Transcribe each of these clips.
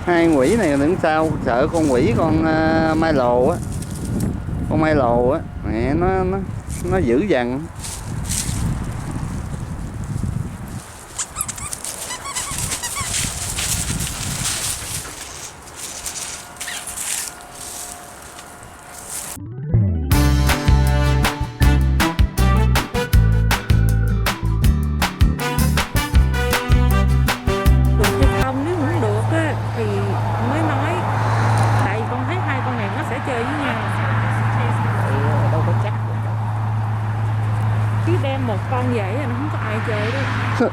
Hai quỷ này đứng sau, sợ con quỷ con mai lồ á. Con mai lồ á, mẹ nó dữ dằn. Một con vậy là nó không có ai chơi đâu.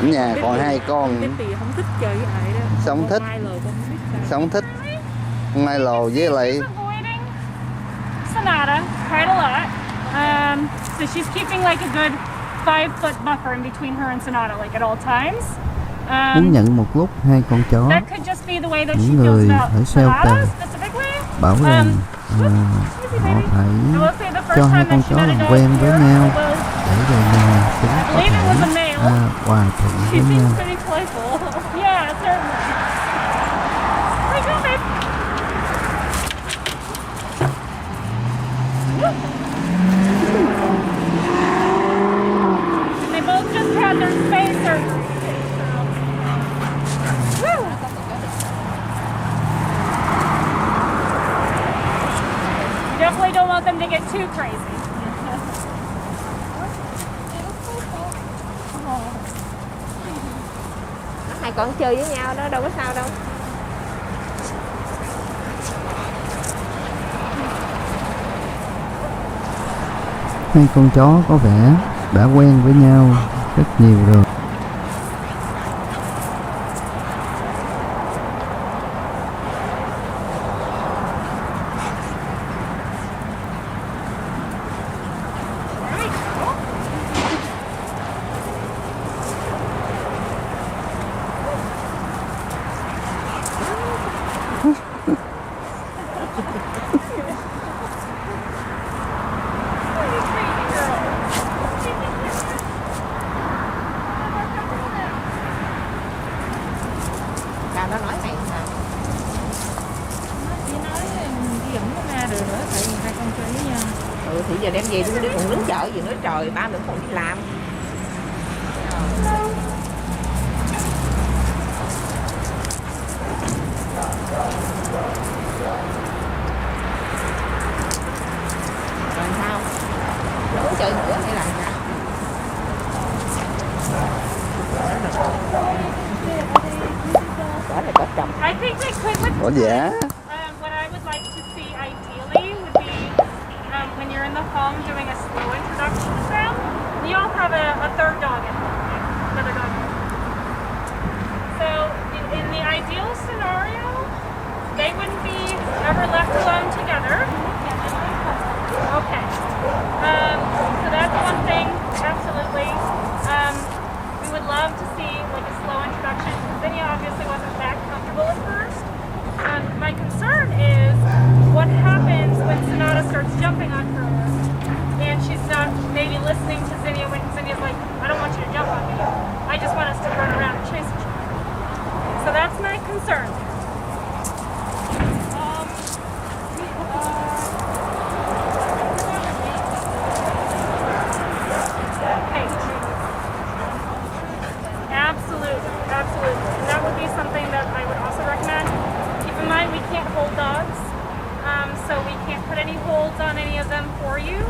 Ở nhà còn hai con. Cái tì không thích chơi với ai đâu. Sao không thích? Sao không thích? Con mai lồ với lại Sonata quite a lot. So she's keeping like a good 5-foot buffer in between her and Sonata, like at all times. Muốn nhận một lúc hai con chó, That could just be the way that she những feels người about ở sau Sonata tầng specifically. bảo rằng họ phải cho hai con chó làm quen với nhau để về nhà chúng có thể hòa thuận với nhau. Pretty playful. Yeah, certainly. Hi, go, babe. And they both just had their space surgery. Woo. You definitely don't want them to get too crazy. Hai con chơi với nhau đó, đâu có sao đâu. Hai con chó có vẻ đã quen với nhau rất nhiều rồi. Nó nói này hả? Chị nói đi dẫn nó ra được nữa, tại vì hai con chơi với nhau. Thì giờ đem về đi còn đứng chợ gì nữa trời, ba nữa còn đi làm. Rồi sao? Nó muốn chơi nữa hay là sao? I think they could with có giả. what I would like to see ideally would be when you're in the home doing a slow introduction to them, you all have a third dog in there, another dog. So in the ideal scenario, they wouldn't be ever left alone together. Okay. So that's one thing, absolutely. We would love to see like a slow introduction. Zinnia obviously wasn't that comfortable at first. My concern is what happens when Sonata starts jumping on her and she's not maybe listening to Zinnia when Zinnia's like, I don't want you to jump on me. I just want us to run around and chase each other. So that's my concern. Absolutely. And that would be something that I would also recommend. Keep in mind we can't hold dogs, so we can't put any holds on any of them for you.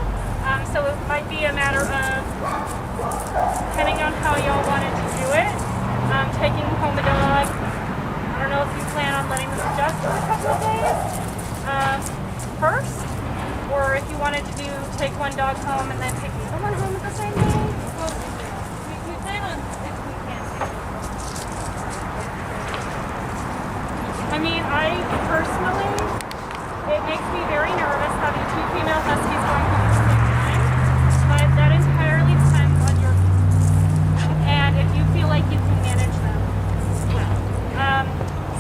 So it might be a matter of, depending on how y'all wanted to do it, taking home a dog. I don't know if you plan on letting this adjust for a couple of days first, or if you wanted to take one dog home and then take the other one home at the same day. We plan on if we can. I mean, I personally, it makes me very nervous having two female Huskies going home at the same time, but that entirely depends on your and if you feel like you can manage them well.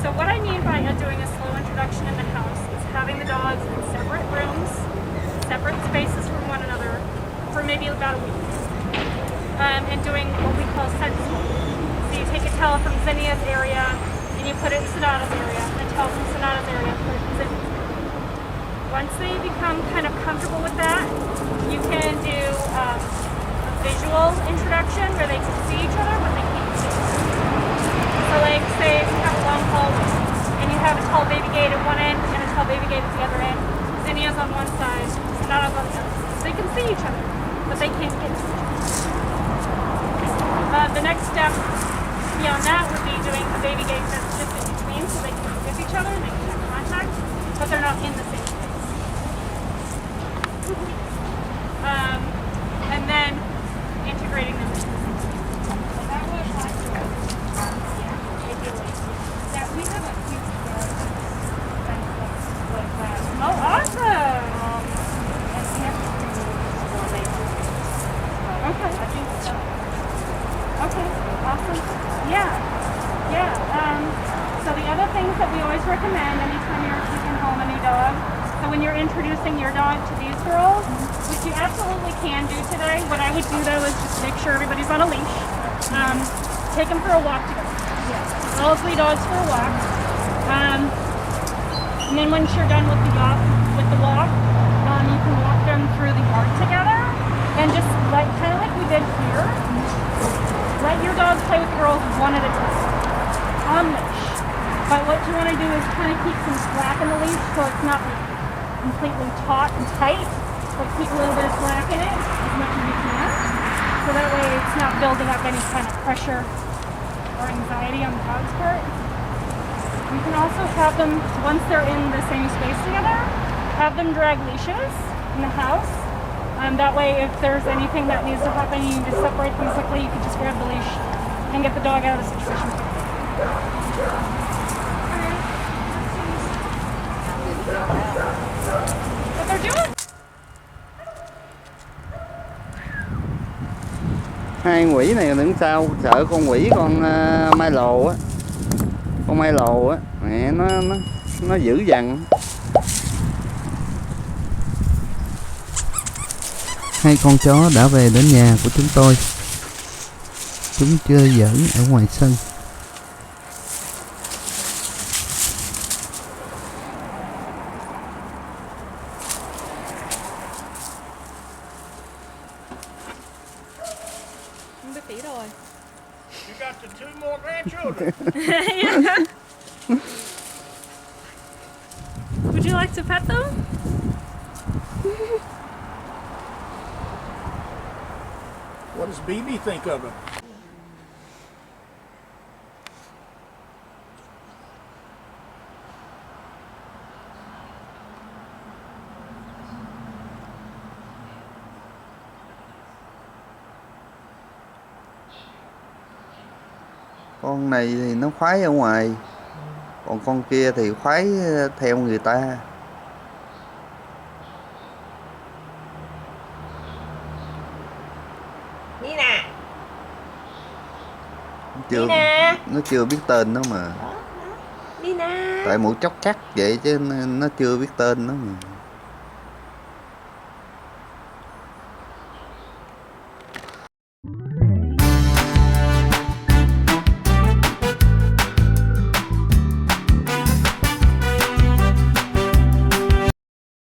So what I mean by doing a slow introduction in the house is having the dogs in separate rooms, separate spaces from one another for maybe about a week, and doing what we call scent swap. So you take a towel from Zinnia's area and you put it in Sonata's area, and tell them Sonata's area, put it in Zippy's area. Once they become kind of comfortable with that, you can do a visual introduction where they can see each other, but they can't see. So like, say if you have a long hallway, and you have a tall baby gate at one end, and a tall baby gate at the other end, Zinnia's on one side, Sonata's on the other. They can see each other, but they can't get to each other. The next step beyond that would be doing a baby gate that's just in between, so they can zip each other and they can have contact, but they're not in the same space. And then integrating them into the same space. So that would ideally. That we have a huge yard with oh, awesome! And we have okay, I think so. Okay, awesome. Yeah. So the other things that we always recommend anytime you're taking home a new dog, so when you're introducing your dog to these girls, which you absolutely can do today, what I would do though is just make sure everybody's on a leash. Take them for a walk together. Yeah. All 3 dogs for a walk. And then once you're done with the walk, you can walk them through the yard together and just kind of like we did here. Let your dogs play with the girls one at a time on leash. But what you want to do is kind of keep some slack in the leash so it's not completely taut and tight, but keep a little bit of slack in it as much as you can. So that way it's not building up any kind of pressure or anxiety on the dog's part. You can also have them, once they're in the same space together, have them drag leashes in the house. That way, if there's anything that needs to happen, you can just separate them quickly. You can just grab the leash and get the dog out of the situation. What they're doing? Hai con quỷ này đứng sau, sợ con quỷ con mai lồ á. Con mai lồ á, mẹ nó dữ dằn. Hai con chó đã về đến nhà của chúng tôi. Chúng chơi giỡn ở ngoài sân. Không biết tỷ rồi. You got the 2 more grandchildren. Yeah. Would you like to pet them? What does BB think of him? Con này thì nó khoái ở ngoài, còn con kia thì khoái theo người ta. Nina. Nó chưa biết tên nó mà. Nina. Tại mũi chóc chắc vậy chứ nó chưa biết tên nó mà.